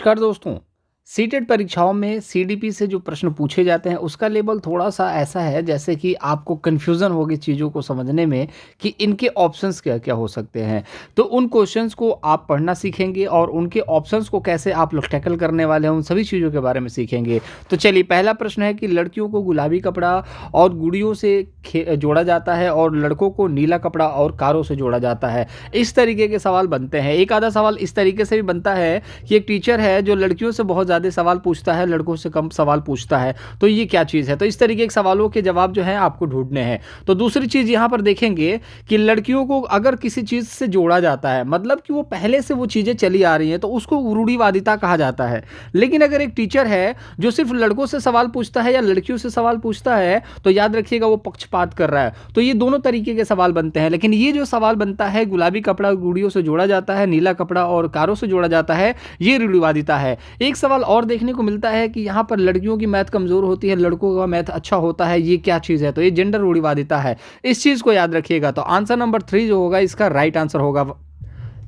नमस्कार दोस्तों। सीटेट परीक्षाओं में सीडीपी से जो प्रश्न पूछे जाते हैं उसका लेवल थोड़ा-सा ऐसा है जैसे कि आपको कन्फ्यूज़न होगी चीज़ों को समझने में कि इनके ऑप्शंस क्या-क्या हो सकते हैं। तो उन क्वेश्चंस को आप पढ़ना सीखेंगे और उनके ऑप्शंस को कैसे आप लोग टैकल करने वाले हैं उन सभी चीज़ों के बारे में सीखेंगे। तो चलिए पहला प्रश्न है कि लड़कियों को गुलाबी कपड़ा और गुड़ियों से जोड़ा जाता है और लड़कों को नीला कपड़ा और कारों से जोड़ा जाता है। इस तरीके के सवाल बनते हैं। एक आधा सवाल इस तरीके से भी बनता है कि एक टीचर है जो लड़कियों से बहुत ज़्यादा सवाल पूछता है, लड़कों से कम सवाल पूछता है, तो ये क्या चीज़ है? तो इस तरीके के सवालों के जवाब जो हैं आपको ढूँढने हैं। तो दूसरी चीज़ यहाँ पर देखेंगे कि लड़कियों को अगर किसी चीज़ से जोड़ा जाता है, मतलब कि वो पहले से वो चीज़ें चली आ रही हैं, तो उसको रूढ़िवादिता कहा जाता है। लेकिन अगर एक टीचर है जो सिर्फ़ लड़कों से सवाल पूछता है या लड़कियों से सवाल पूछता है, तो याद रखिएगा वो पक्षपात कर रहा है। तो ये दोनों तरीके के सवाल बनते हैं। लेकिन ये जो सवाल बनता है गुलाबी कपड़ा गुड़ियों से जोड़ा जाता है, नीला कपड़ा और कारों से जोड़ा जाता है, ये रूढ़िवादिता है। एक सवाल और देखने को मिलता है कि यहाँ पर लड़कियों की मैथ कमज़ोर होती है, लड़कों का मैथ अच्छा होता है, ये क्या चीज़ है? तो ये जेंडर रूढ़िवादिता है। इस चीज़ को याद रखिएगा। तो आंसर नंबर 3 जो होगा इसका राइट आंसर होगा।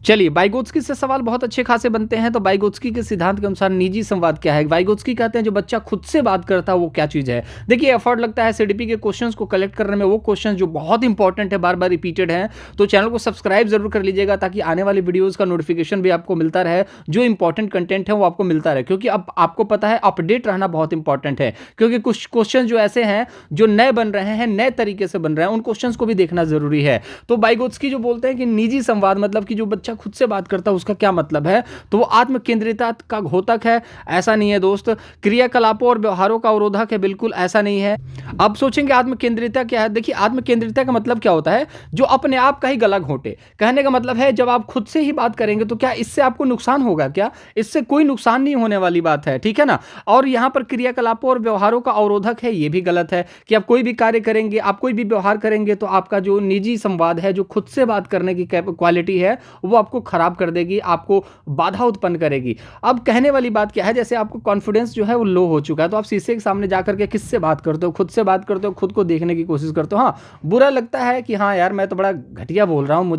चलिए वाइगोत्स्की से सवाल बहुत अच्छे खासे बनते हैं। तो वाइगोत्स्की के सिद्धांत के अनुसार निजी संवाद क्या है? वाइगोत्स्की कहते हैं जो बच्चा खुद से बात करता है वो क्या चीज़ है? देखिए एफर्ट लगता है सीडीपी के क्वेश्चंस को कलेक्ट करने में, वो क्वेश्चंस जो बहुत इंपॉर्टेंट है, बार बार रिपीटेड हैं। तो चैनल को सब्सक्राइब जरूर कर लीजिएगा ताकि आने वाली वीडियोज़ का नोटिफिकेशन भी आपको मिलता रहे, जो इंपॉर्टेंट कंटेंट है वो आपको मिलता रहे। क्योंकि अब आपको पता है अपडेट रहना बहुत इंपॉर्टेंट है, क्योंकि कुछ क्वेश्चन जो ऐसे हैं जो नए बन रहे हैं, नए तरीके से बन रहे हैं, उन क्वेश्चंस को भी देखना जरूरी है। तो वाइगोत्स्की जो बोलते हैं कि निजी संवाद मतलब कि जो बच्चा खुद से बात करता है उसका क्या मतलब है? तो वो आत्म केंद्रितता का घोतक है? ऐसा नहीं है दोस्त। क्रियाकलापों और व्यवहारों का अवरोधक है? बिल्कुल ऐसा नहीं है। अब सोचेंगे आत्म केंद्रितता क्या है? देखिए आत्म केंद्रितता का मतलब क्या होता है? जो अपने आप का ही गला घोंटे। कहने का मतलब है जब आप खुद से ही बात करेंगे तो क्या इससे आपको नुकसान होगा क्या? इससे कोई नुकसान नहीं होने वाली बात है, ठीक है ना? और यहां पर क्रियाकलापों और व्यवहारों का अवरोधक है, ये भी गलत है कि आप कोई भी कार्य करेंगे, आप कोई भी व्यवहार करेंगे तो आपका जो निजी संवाद है, जो खुद से बात करने की क्वालिटी है, वो आपको खराब कर देगी, आपको बाधा उत्पन्न करेगी। अब कहने वाली बात क्या है, जैसे आपको कॉन्फिडेंस जो है वो लो हो चुका है, तो आप शीशे के सामने जाकर के किससे बात करते हो? खुद से बात करते हो, खुद को देखने की कोशिश करते हो। हाँ, बुरा लगता है कि हाँ यार मैं तो बड़ा घटिया बोल रहा हूँ,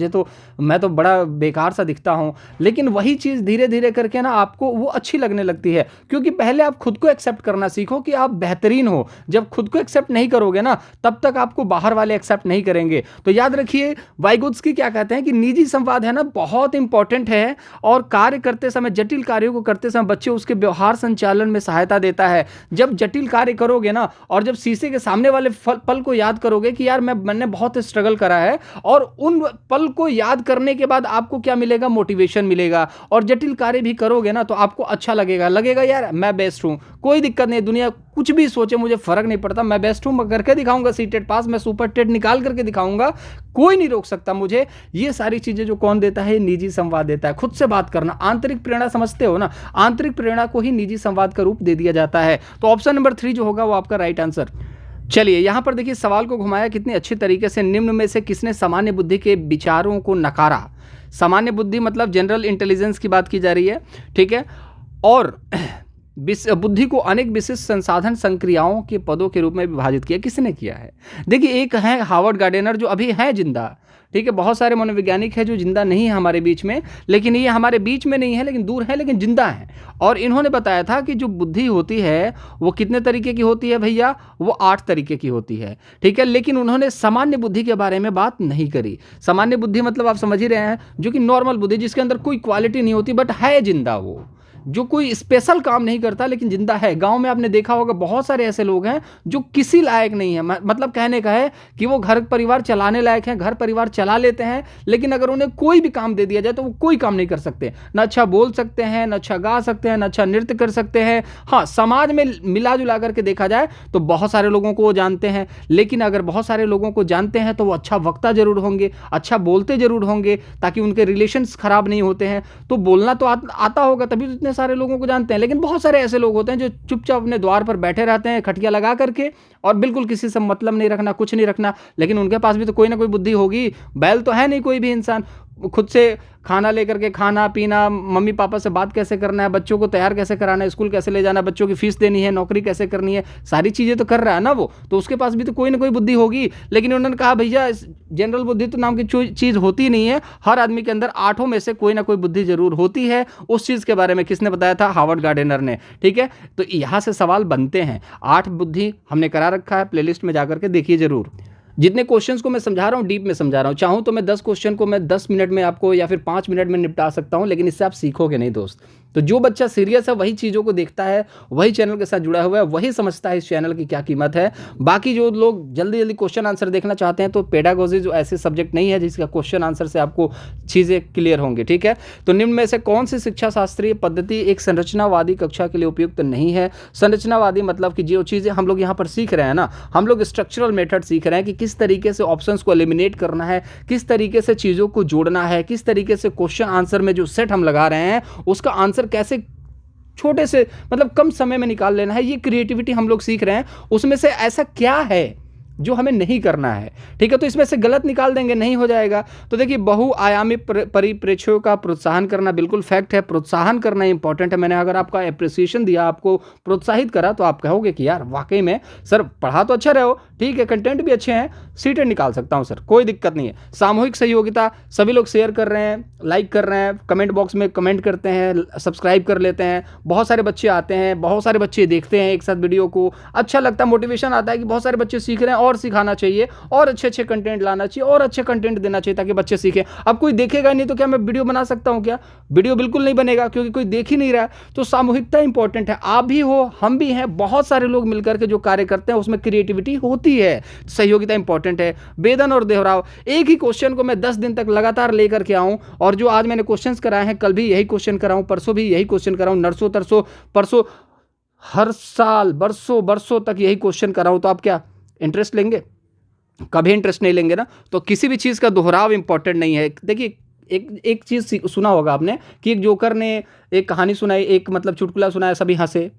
मैं तो बड़ा बेकार सा दिखता हूँ। लेकिन वही चीज़ धीरे धीरे करके ना आपको वो अच्छी लगने लगती है, क्योंकि पहले आप खुद को एक्सेप्ट करना सीखो कि आप बेहतरीन हो। जब खुद को एक्सेप्ट नहीं करोगे ना, तब तक आपको बाहर वाले एक्सेप्ट नहीं करेंगे। तो याद रखिए वाइगोत्स्की क्या कहते हैं कि निजी संवाद है ना बहुत इंपॉर्टेंट है, और कार्य करते समय, जटिल कार्यों को करते समय बच्चे उसके व्यवहार संचालन में सहायता देता है। जब जटिल कार्य करोगे ना और जब शीशे के सामने वाले पल को याद करोगे कि यार मैंने बहुत स्ट्रगल करा है, और उन पल को याद करने के बाद आपको क्या मिलेगा? मोटिवेशन मिलेगा। और जटिल कार्य भी करोगे ना तो आपको अच्छा लगेगा यार मैं बेस्ट हूं, कोई दिक्कत नहीं, दुनिया कुछ भी सोचे मुझे फर्क नहीं पड़ता, मैं बेस्ट हूं, मैं करके दिखाऊंगा सीटेट पास, मैं सुपर टेट निकाल करके दिखाऊंगा, कोई नहीं रोक सकता मुझे। ये सारी चीजें जो कौन देता है? निजी संवाद देता है। खुद से बात करना, आंतरिक प्रेरणा समझते हो ना, आंतरिक प्रेरणा को ही निजी संवाद का रूप दे दिया जाता है। तो ऑप्शन नंबर 3 जो होगा वो आपका राइट आंसर। चलिए यहां पर देखिए सवाल को घुमाया कितने अच्छे तरीके से। निम्न में से किसने सामान्य बुद्धि के विचारों को नकारा? सामान्य बुद्धि मतलब जनरल इंटेलिजेंस की बात की जा रही है, ठीक है। और बुद्धि को अनेक विशिष्ट संसाधन संक्रियाओं के पदों के रूप में विभाजित किया। किसने किया है? देखिए एक है हार्वर्ड गार्डेनर जो अभी हैं जिंदा, ठीक है। बहुत सारे मनोवैज्ञानिक हैं जो जिंदा नहीं है हमारे बीच में, लेकिन ये हमारे बीच में नहीं है, लेकिन दूर है, लेकिन जिंदा है। और इन्होंने बताया था कि जो बुद्धि होती है वो कितने तरीके की होती है भैया? वो 8 तरीके की होती है, ठीक है। लेकिन उन्होंने सामान्य बुद्धि के बारे में बात नहीं करी। सामान्य बुद्धि मतलब आप समझ ही रहे हैं, जो कि नॉर्मल बुद्धि, जिसके अंदर कोई क्वालिटी नहीं होती बट है जिंदा, वो जो कोई स्पेशल काम नहीं करता लेकिन जिंदा है। गांव में आपने देखा होगा बहुत सारे ऐसे लोग हैं जो किसी लायक नहीं है, मतलब कहने का है कि वो घर परिवार चलाने लायक हैं, घर परिवार चला लेते हैं, लेकिन अगर उन्हें कोई भी काम दे दिया जाए तो वो कोई काम नहीं कर सकते। ना अच्छा बोल सकते हैं, ना अच्छा गा सकते हैं, ना अच्छा नृत्य कर सकते हैं। हाँ, समाज में मिला जुला करके देखा जाए तो बहुत सारे लोगों को वो जानते हैं, लेकिन अगर बहुत सारे लोगों को जानते हैं तो वो अच्छा वक्ता जरूर होंगे, अच्छा बोलते जरूर होंगे, ताकि उनके रिलेशंस खराब नहीं होते हैं। तो बोलना तो आता होगा, तभी तो इतने सारे लोगों को जानते हैं। लेकिन बहुत सारे ऐसे लोग होते हैं जो चुपचाप अपने द्वार पर बैठे रहते हैं खटिया लगा करके, और बिल्कुल किसी से मतलब नहीं रखना, कुछ नहीं रखना, लेकिन उनके पास भी तो कोई ना कोई बुद्धि होगी। बैल तो है नहीं कोई भी इंसान, खुद से खाना लेकर के खाना पीना, मम्मी पापा से बात कैसे करना है, बच्चों को तैयार कैसे कराना है, स्कूल कैसे ले जाना है, बच्चों की फीस देनी है, नौकरी कैसे करनी है, सारी चीज़ें तो कर रहा है ना वो, तो उसके पास भी तो कोई ना कोई बुद्धि होगी। लेकिन उन्होंने कहा भैया जनरल बुद्धि तो नाम की चीज़ होती नहीं है, हर आदमी के अंदर 8 में से कोई ना कोई बुद्धि जरूर होती है। उस चीज़ के बारे में किसने बताया था? हार्वर्ड गार्डनर ने। ठीक है, तो यहाँ से सवाल बनते हैं। 8 बुद्धि हमने करा रखा है, प्लेलिस्ट में जाकर के देखिए जरूर। जितने क्वेश्चंस को मैं समझा रहा हूँ डीप में समझा रहा हूँ, चाहूँ तो मैं 10 क्वेश्चन को मैं 10 मिनट में आपको या फिर 5 मिनट में निपटा सकता हूँ, लेकिन इससे आप सीखोगे नहीं दोस्त। तो जो बच्चा सीरियस है वही चीज़ों को देखता है, वही चैनल के साथ जुड़ा हुआ है, वही समझता है इस चैनल की क्या कीमत है। बाकी जो लोग जल्दी जल्दी क्वेश्चन आंसर देखना चाहते हैं, तो पेडागोजी जो ऐसे सब्जेक्ट नहीं है जिसका क्वेश्चन आंसर से आपको चीज़ें क्लियर होंगी। ठीक है, तो निम्न में से कौन सी शिक्षा शास्त्रीय पद्धति एक संरचनावादी कक्षा के लिए उपयुक्त नहीं है? संरचनावादी मतलब कि जो चीज़ें हम लोग यहाँ पर सीख रहे हैं ना, हम लोग स्ट्रक्चरल मेथड सीख रहे हैं कि किस तरीके से ऑप्शंस को एलिमिनेट करना है, किस तरीके से चीज़ों को जोड़ना है, किस तरीके से क्वेश्चन आंसर में जो सेट हम लगा रहे हैं उसका आंसर कैसे छोटे से मतलब कम समय में निकाल लेना है। ये क्रिएटिविटी हम लोग सीख रहे हैं। उसमें से ऐसा क्या है जो हमें नहीं करना है? ठीक है, तो इसमें से गलत निकाल देंगे, नहीं हो जाएगा। तो देखिए, बहुआयामी परिप्रेक्ष्यों का प्रोत्साहन करना बिल्कुल फैक्ट है, प्रोत्साहन करना इंपॉर्टेंट है। मैंने अगर आपका एप्रिसिएशन दिया, आपको प्रोत्साहित करा, तो आप कहोगे कि यार वाकई में सर पढ़ा तो अच्छा रहे हो, ठीक है, कंटेंट भी अच्छे हैं, सीटें निकाल सकता हूं सर, कोई दिक्कत नहीं है। सामूहिक सहयोगिता, सभी लोग शेयर कर रहे हैं, लाइक कर रहे हैं, कमेंट बॉक्स में कमेंट करते हैं, सब्सक्राइब कर लेते हैं, बहुत सारे बच्चे आते हैं, बहुत सारे बच्चे देखते हैं एक साथ वीडियो को, अच्छा लगता है, मोटिवेशन आता है कि बहुत सारे बच्चे सीख रहे हैं, और सिखाना चाहिए, और अच्छे अच्छे कंटेंट लाना चाहिए, और अच्छे कंटेंट देना चाहिए ताकि बच्चे सीखें। अब कोई देखेगा नहीं तो क्या मैं वीडियो बना सकता हूं? क्या वीडियो बिल्कुल नहीं बनेगा, क्योंकि कोई देख ही नहीं रहा है। तो सामूहिकता इंपॉर्टेंट है, आप भी हो, हम भी हैं, बहुत सारे लोग मिलकर के जो कार्य करते हैं उसमें क्रिएटिविटी होती है। सहयोगिता इंपॉर्टेंट है। वेदन और दोहराव, एक ही क्वेश्चन को मैं 10 दिन तक लगातार लेकर के आऊं, और जो आज मैंने क्वेश्चंस कराए हैं, कल भी यही क्वेश्चन कराऊं, परसों भी यही क्वेश्चन कराऊं, नरसों तरसों परसों, हर साल बरसों बरसों तक यही क्वेश्चन कराऊं, तो आप क्या इंटरेस्ट लेंगे? कभी इंटरेस्ट नहीं लेंगे ना। तो किसी भी चीज़ का दोहराव इंपॉर्टेंट नहीं है। देखिए, एक चीज़ सुना होगा आपने कि एक जोकर ने एक कहानी सुनाई, एक मतलब चुटकुला सुनाया, सभी हंसे,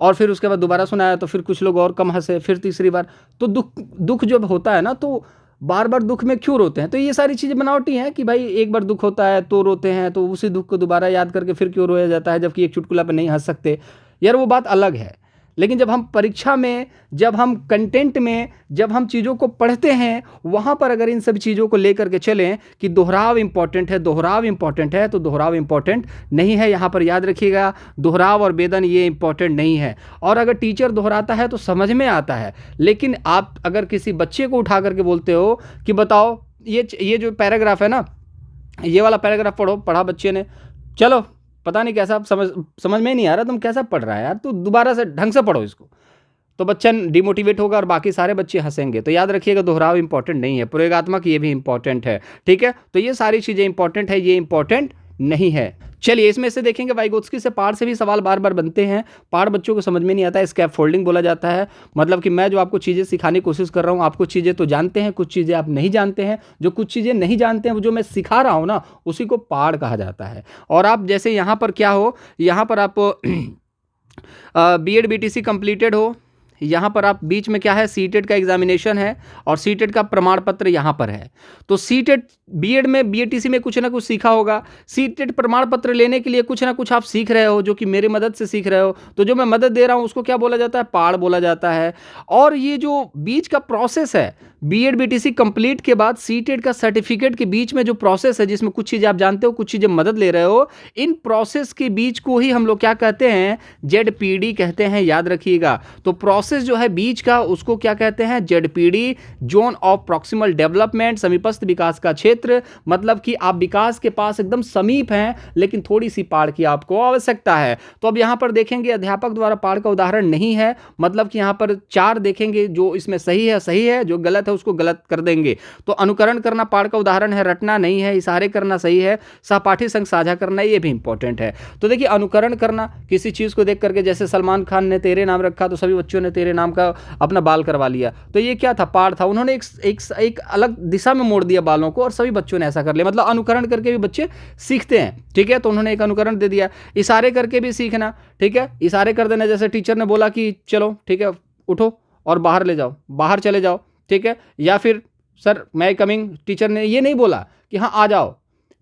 और फिर उसके बाद दोबारा सुनाया तो फिर कुछ लोग और कम हंसे, फिर तीसरी बार। तो दुख जब होता है ना, तो बार बार दुख में क्यों रोते हैं? तो ये सारी चीज़ें बनावटी हैं कि भाई एक बार दुख होता है तो रोते हैं, तो उसी दुख को दोबारा याद करके फिर क्यों रोया जाता है, जबकि एक चुटकुला पे नहीं हंस सकते। यार वो बात अलग है। लेकिन जब हम परीक्षा में, जब हम कंटेंट में, जब हम चीज़ों को पढ़ते हैं, वहाँ पर अगर इन सब चीज़ों को लेकर के चलें कि दोहराव इंपॉर्टेंट है, दोहराव इंपॉर्टेंट है, तो दोहराव इंपॉर्टेंट नहीं है। यहाँ पर याद रखिएगा, दोहराव और वेदन ये इंपॉर्टेंट नहीं है। और अगर टीचर दोहराता है तो समझ में आता है, लेकिन आप अगर किसी बच्चे को उठा करके बोलते हो कि बताओ ये जो पैराग्राफ है ना, ये वाला पैराग्राफ पढ़ा बच्चे ने, चलो पता नहीं कैसा समझ में ही नहीं आ रहा, तुम कैसा पढ़ रहा है यार, तू दोबारा से ढंग से पढ़ो इसको, तो बच्चा डिमोटिवेट होगा और बाकी सारे बच्चे हंसेंगे। तो याद रखिएगा, दोहराव इंपॉर्टेंट नहीं है, प्रयोगात्मक ये भी इंपॉर्टेंट है। ठीक है, तो ये सारी चीज़ें इंपॉर्टेंट है, ये इंपॉर्टेंट नहीं है। चलिए, इसमें से देखेंगे वाइगोत्स्की से पाठ से भी सवाल बार बार बनते हैं। पाठ बच्चों को समझ में नहीं आता है, स्कैप फोल्डिंग बोला जाता है। मतलब कि मैं जो आपको चीज़ें सिखाने की कोशिश कर रहा हूँ, आप कुछ चीज़ें तो जानते हैं, कुछ चीज़ें आप नहीं जानते हैं। जो कुछ चीज़ें नहीं जानते हैं, वो जो मैं सिखा रहा हूँ ना, उसी को पाठ कहा जाता है। और आप जैसे यहाँ पर क्या हो, यहाँ पर आप BEd BTC कंप्लीटेड हो, यहाँ पर आप बीच में क्या है, सीटेट का एग्जामिनेशन है, और सीटेट का प्रमाण पत्र यहाँ पर है। तो सीटेट बीएड में, BATC में कुछ ना कुछ सीखा होगा, सीटेट प्रमाण पत्र लेने के लिए कुछ ना कुछ आप सीख रहे हो, जो कि मेरी मदद से सीख रहे हो। तो जो मैं मदद दे रहा हूँ उसको क्या बोला जाता है? पाठ बोला जाता है। और ये जो बीच का प्रोसेस है, BEd BTC कंप्लीट के बाद सीटेट का सर्टिफिकेट के बीच में जो प्रोसेस है, जिसमें कुछ चीज़ें आप जानते हो, कुछ चीज़ें मदद ले रहे हो, इन प्रोसेस के बीच को ही हम लोग क्या कहते हैं? ZPD कहते हैं, याद रखिएगा। तो प्रोसेस जो है बीच का, उसको क्या कहते हैं? ZPD, zone of proximal development, समीपस्थ विकास का क्षेत्र। मतलब कि आप विकास के पास एकदम समीप हैं, लेकिन थोड़ी सी पाठ की आपको आवश्यकता है। तो अब यहां पर देखेंगे, अध्यापक द्वारा पाठ का उदाहरण नहीं है, मतलब कि यहां पर 4 देखेंगे, जो इसमें सही है सही है, जो गलत है उसको गलत कर देंगे। तो अनुकरण करना पाठ का उदाहरण है, रटना नहीं है, इशारे करना सही है, सहपाठी संग साझा करना ये भी इंपॉर्टेंट है। तो देखिए, अनुकरण करना किसी चीज को देख करके, जैसे सलमान खान ने तेरे नाम रखा तो सभी बच्चों ने तेरे नाम का अपना बाल करवा लिया, तो ये क्या था? पाठ था। उन्होंने एक अलग दिशा में मोड़ दिया बालों को, और सभी बच्चों ने ऐसा कर लिया। मतलब अनुकरण करके भी बच्चे सीखते हैं। ठीक है, तो उन्होंने एक अनुकरण दे दिया। इशारे करके भी सीखना, ठीक है, इशारे कर देना, जैसे टीचर ने बोला कि चलो ठीक है उठो और बाहर ले जाओ, बाहर चले जाओ, ठीक है, या फिर सर मैं कमिंग, टीचर ने ये नहीं बोला कि हाँ आ जाओ,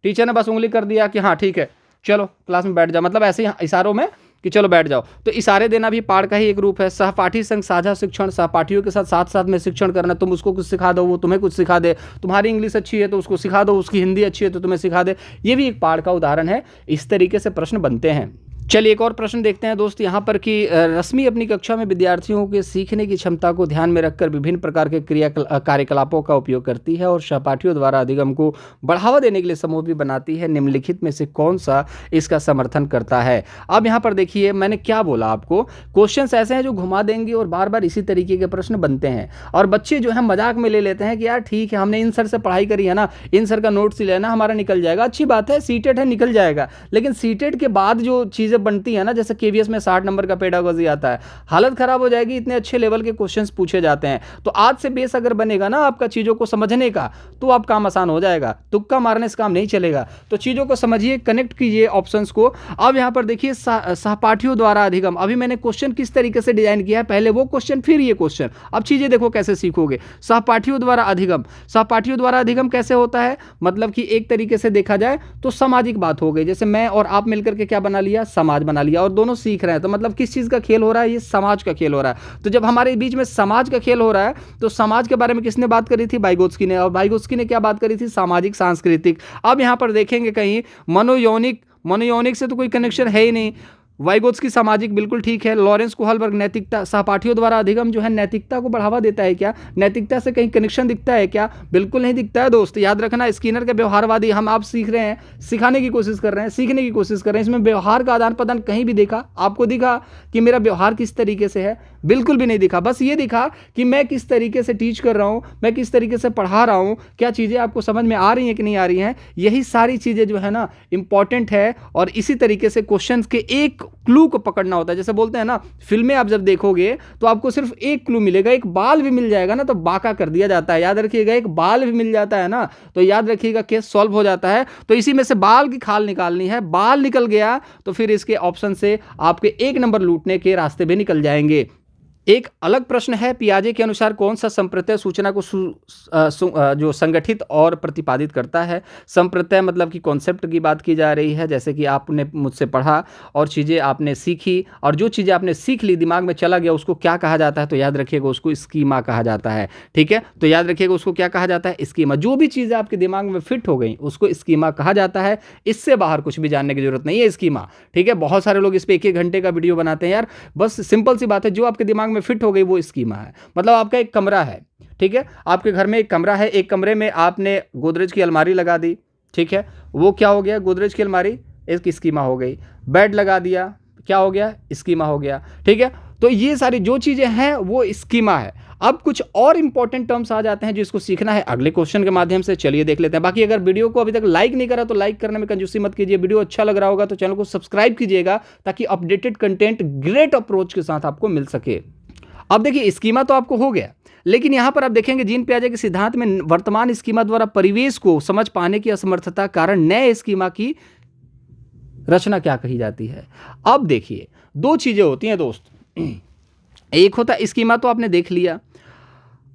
टीचर ने बस उंगली कर दिया कि हाँ ठीक है चलो क्लास में बैठ जाओ, मतलब ऐसे ही इशारों में कि चलो बैठ जाओ। तो इशारे देना भी पाठ का ही एक रूप है। सहपाठी संग साझा शिक्षण, सहपाठियों के साथ साथ साथ में शिक्षण करना, तुम उसको कुछ सिखा दो वो तुम्हें कुछ सिखा दे, तुम्हारी इंग्लिश अच्छी है तो उसको सिखा दो, उसकी हिंदी अच्छी है तो तुम्हें सिखा दे, ये भी एक पाठ का उदाहरण है। इस तरीके से प्रश्न बनते हैं। चलिए एक और प्रश्न देखते हैं दोस्त यहाँ पर कि रश्मि अपनी कक्षा में विद्यार्थियों के सीखने की क्षमता को ध्यान में रखकर विभिन्न प्रकार के कार्यकलापों का उपयोग करती है और सहपाठियों द्वारा अधिगम को बढ़ावा देने के लिए समूह भी बनाती है। निम्नलिखित में से कौन सा इसका समर्थन करता है? अब यहाँ पर देखिए मैंने क्या बोला आपको, क्वेश्चंस ऐसे हैं जो घुमा देंगे और बार बार इसी तरीके के प्रश्न बनते हैं और बच्चे जो है मजाक में ले लेते हैं कि यार ठीक है हमने इन सर से पढ़ाई करी है ना, इन सर का नोट्स ही लेना हमारा निकल जाएगा। अच्छी बात है, सीटेट है निकल जाएगा, लेकिन सीटेट के बाद जो चीज़ें बनती है ना, जैसे केवीएस में 60 नंबर का पेडागोजी आता है, हालत खराब हो जाएगी, इतने अच्छे लेवल के क्वेश्चंस पूछे जाते हैं। तो आज से बेस अगर बनेगा ना आपका चीज़ों को समझने का, तो आप काम आसान हो जाएगा, तुक्का मारने से काम नहीं चलेगा। तो चीज़ों को समझिए, कनेक्ट कीजिए ऑप्शंस को। अब यहाँ पर देखिए सहपाठियों द्वारा अधिगम, अभी मैंने क्वेश्चन किस तरीके से डिजाइन किया है, पहले वो क्वेश्चन फिर ये क्वेश्चन। अब चीज़ें देखो कैसे सीखोगे। सहपाठियों द्वारा अधिगम, सहपाठियों द्वारा अधिगम कैसे होता है, मतलब कि एक तरीके से देखा जाए तो सामाजिक बात हो गई, जैसे मैं और आप मिलकर के क्या बना लिया, समाज बना लिया और दोनों सीख रहे हैं। तो मतलब किस चीज़ का खेल हो रहा है, ये समाज का खेल हो रहा है। तो जब हमारे बीच में समाज का खेल हो रहा है तो समाज के बारे में किसने बात करी थी, वाइगोत्स्की ने, और वाइगोत्स्की ने क्या बात करी थी, सामाजिक सांस्कृतिक। अब यहाँ पर देखेंगे कहीं मनोयौनिक से तो कोई कनेक्शन है ही नहीं, वाइगोत्स्की सामाजिक बिल्कुल ठीक है। लॉरेंस कोहलबर्ग नैतिकता, सहपाठियों द्वारा अधिगम जो है नैतिकता को बढ़ावा देता है क्या, नैतिकता से कहीं कनेक्शन दिखता है क्या, बिल्कुल नहीं दिखता है दोस्त। याद रखना, स्किनर के व्यवहारवादी, हम आप सीख रहे हैं, सिखाने की कोशिश कर रहे हैं, सीखने की कोशिश कर रहे हैं, इसमें व्यवहार का आदान प्रदान कहीं भी देखा आपको, दिखा कि मेरा व्यवहार किस तरीके से है, बिल्कुल भी नहीं दिखा। बस ये दिखा कि मैं किस तरीके से टीच कर रहा हूँ, मैं किस तरीके से पढ़ा रहा हूँ, क्या चीज़ें आपको समझ में आ रही हैं कि नहीं आ रही हैं। यही सारी चीज़ें जो है ना इंपॉर्टेंट है और इसी तरीके से क्वेश्चन के एक क्लू को पकड़ना होता है। जैसे बोलते हैं ना, फिल्में आप जब देखोगे तो आपको सिर्फ एक क्लू मिलेगा, एक बाल भी मिल जाएगा ना तो बाका कर दिया जाता है। याद रखिएगा, एक बाल भी मिल जाता है ना तो याद रखिएगा केस सॉल्व हो जाता है। तो इसी में से बाल की खाल निकालनी है, बाल निकल गया तो फिर इसके ऑप्शन से आपके 1 नंबर लूटने के रास्ते भी निकल जाएंगे। एक अलग प्रश्न है, पियाजे के अनुसार कौन सा संप्रत्यय सूचना को जो संगठित और प्रतिपादित करता है। संप्रत्यय मतलब कि कॉन्सेप्ट की बात की जा रही है, जैसे कि आपने मुझसे पढ़ा और चीज़ें आपने सीखी और जो चीज़ें आपने सीख ली दिमाग में चला गया उसको क्या कहा जाता है, तो याद रखिएगा उसको स्कीमा कहा जाता है। ठीक है, तो याद रखिएगा उसको क्या कहा जाता है, स्कीमा। जो भी चीज़ें आपके दिमाग में फिट हो गई उसको स्कीमा कहा जाता है। इससे बाहर कुछ भी जानने की जरूरत नहीं है, स्कीमा। ठीक है, बहुत सारे लोग इस पर 1-1 घंटे का वीडियो बनाते हैं यार, बस सिंपल सी बात है, जो आपके दिमाग में फिट हो गई वो स्कीमा है। मतलब आपका एक कमरा है, ठीक है, आपके घर में एक कमरा है, एक कमरे में आपने गोदरेज की अलमारी लगा दी, ठीक है, वो क्या हो गया, गोदरेज की अलमारी एक स्कीमा हो गई। बेड लगा दिया, क्या हो गया, स्कीमा हो गया। ठीक है, तो ये सारी जो चीज़ें हैं वो स्कीमा है। अब कुछ और इंपॉर्टेंट टर्म्स आ जाते हैं जिसको सीखना है अगले क्वेश्चन के माध्यम से। चलिए देख लेते हैं। बाकी अगर वीडियो को अभी तक लाइक नहीं करा तो लाइक करने में कंजूसी मत कीजिए। वीडियो अच्छा लग रहा होगा तो चैनल को सब्सक्राइब कीजिएगा ताकि अपडेटेड कंटेंट ग्रेट अप्रोच के साथ आपको मिल सके। अब देखिए, स्कीमा तो आपको हो गया, लेकिन यहां पर आप देखेंगे जीन पियाजे के सिद्धांत में वर्तमान स्कीमा द्वारा परिवेश को समझ पाने की असमर्थता कारण नए स्कीमा की रचना क्या कही जाती है। अब देखिए, 2 चीजें होती हैं दोस्त, एक होता है स्कीमा, तो आपने देख लिया।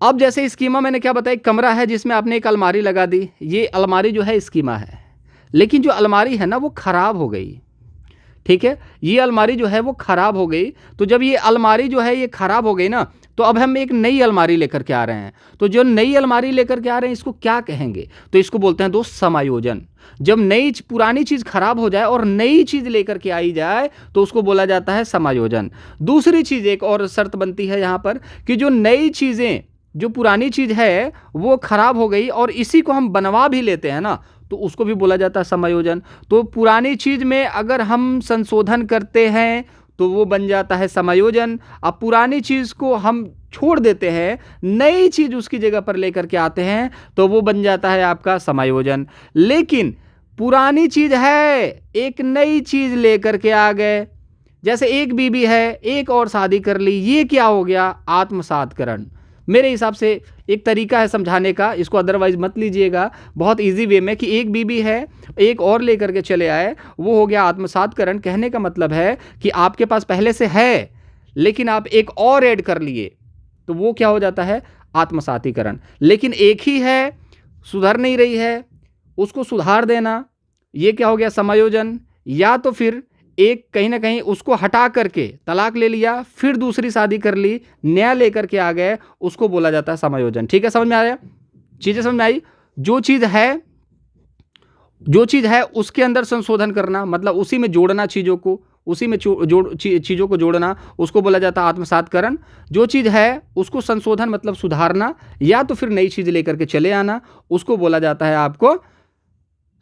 अब जैसे स्कीमा मैंने क्या बताया, कमरा है जिसमें आपने एक अलमारी लगा दी, ये अलमारी जो है स्कीमा है, लेकिन जो अलमारी है ना वो खराब हो गई। ठीक है, ये अलमारी जो है वो खराब हो गई। तो जब ये अलमारी जो है ये खराब हो गई ना, तो अब हम एक नई अलमारी लेकर के आ रहे हैं। तो जो नई अलमारी लेकर के आ रहे हैं इसको क्या कहेंगे, तो इसको बोलते हैं दोस्त समायोजन। जब पुरानी चीज खराब हो जाए और नई चीज लेकर के आई जाए तो उसको बोला जाता है समायोजन। दूसरी चीज, एक और शर्त बनती है यहां पर कि जो नई चीजें, जो पुरानी चीज है वो खराब हो गई और इसी को हम बनवा भी लेते हैं ना, तो उसको भी बोला जाता है समायोजन। तो पुरानी चीज में अगर हम संशोधन करते हैं तो वो बन जाता है समायोजन। अब पुरानी चीज को हम छोड़ देते हैं, नई चीज उसकी जगह पर लेकर के आते हैं तो वो बन जाता है आपका समायोजन। लेकिन पुरानी चीज है, एक नई चीज लेकर के आ गए, जैसे एक बीबी है एक और शादी कर ली, ये क्या हो गया, आत्मसातकरण। मेरे हिसाब से एक तरीका है समझाने का, इसको अदरवाइज मत लीजिएगा, बहुत इजी वे में, कि एक बीबी है एक और लेकर के चले आए, वो हो गया आत्मसातकरण। कहने का मतलब है कि आपके पास पहले से है लेकिन आप एक और ऐड कर लिए तो वो क्या हो जाता है, आत्मसातीकरण। लेकिन एक ही है, सुधर नहीं रही है, उसको सुधार देना, ये क्या हो गया समायोजन। या तो फिर एक कहीं ना कहीं उसको हटा करके तलाक ले लिया, फिर दूसरी शादी कर ली, नया लेकर के आ गए, उसको बोला जाता है समायोजन। ठीक है, समझ में आ रहा है, चीजें समझ में आई। जो चीज है उसके अंदर संशोधन करना, मतलब उसी में जोड़ना चीजों को, उसी में चीजों को जोड़ना, उसको बोला जाता है आत्मसातकरण। जो चीज है उसको संशोधन मतलब सुधारना, या तो फिर नई चीज लेकर के चले आना, उसको बोला जाता है आपको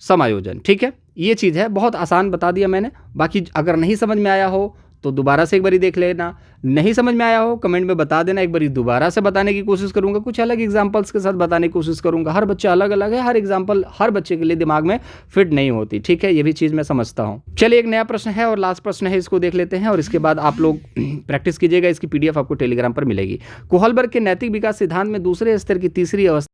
समायोजन। ठीक है, ये चीज है, बहुत आसान बता दिया मैंने। बाकी अगर नहीं समझ में आया हो तो दोबारा से एक बारी देख लेना, नहीं समझ में आया हो कमेंट में बता देना, एक बारी दोबारा से बताने की कोशिश करूंगा, कुछ अलग एग्जांपल्स के साथ बताने की कोशिश करूंगा। हर बच्चा अलग अलग है, हर एग्जांपल हर बच्चे के लिए दिमाग में फिट नहीं होती। ठीक है, ये भी चीज़ मैं समझता हूँ। चलिए एक नया प्रश्न है और लास्ट प्रश्न है, इसको देख लेते हैं और इसके बाद आप लोग प्रैक्टिस कीजिएगा। इसकी PDF आपको टेलीग्राम पर मिलेगी। कोहलबर्ग के नैतिक विकास सिद्धांत में दूसरे स्तर की तीसरी अवस्था